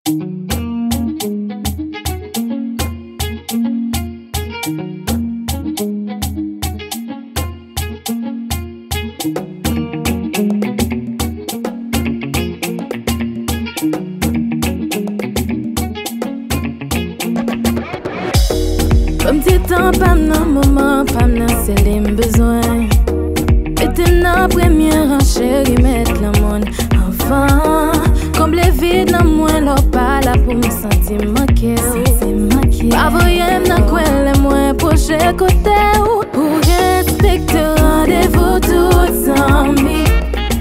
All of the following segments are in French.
Comme petit temps, pas dans moment, pas dans c'est les besoins. Mettez dans première en chérie, mettre le monde avant. Comble vide dans moi, l'eau pas là pour me sentir manqué. Pas voyez dans quoi les moins proche côté ou pour respecter rendez-vous tous amis.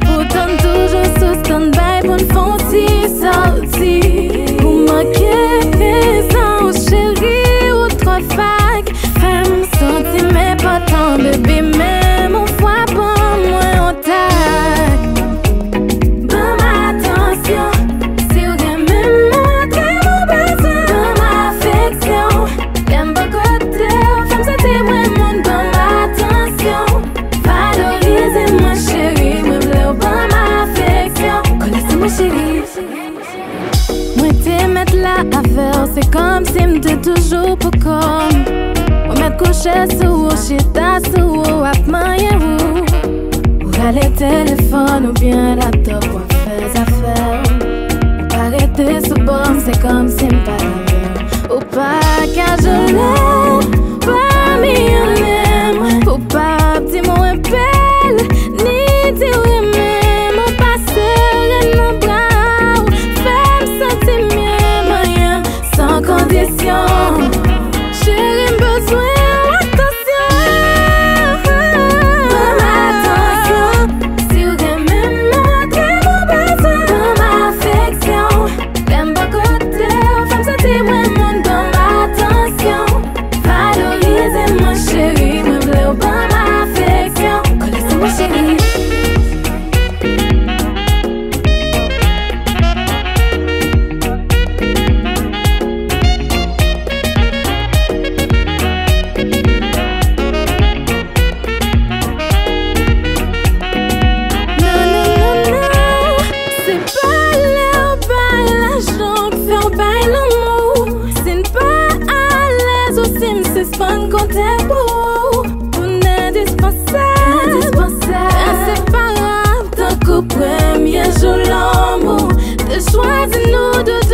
Pourtant toujours sous stand-by pour une foncie sortie. Pour manquer sans chérie ou trop fac. Femme sentir mais pas tant bébé même on voit pas moins au tac. Bon attention, si vous aimez montrer mon besoin. Bon affection, l'aime pas côté. Femme sentir moins mon bon attention. Valorisez-moi chérie, me bleu bon affection. Connaissez-moi chérie. Moi t'es mettre la affaire, c'est comme si m'étais toujours pour comme. On met couché sous ou chita sous ou ap mayen ou aller téléphone ou bien laptop ou faire affaires. Ou pas arrêter sous bombe, c'est comme si m'pas la mer. Ou pas qu'à geler, pas millionnaire. Ou pas petit mot appel, ni dire même. Ou pas serrer nos bras, ou faire me sentir mieux, moyen sans condition. Chérie, besoin d'attention. Bon attention, si vous aimez montrer mon besoin. Bon affection, l'aime pas côté. Femme sentir moins mon bon attention. Valorisez-moi chérie, me bleu bon affection. Connaissez-moi chérie. Fun compter pour indispensable, inséparable. Tant qu'au premier jour l'amour, de choisir nous deux.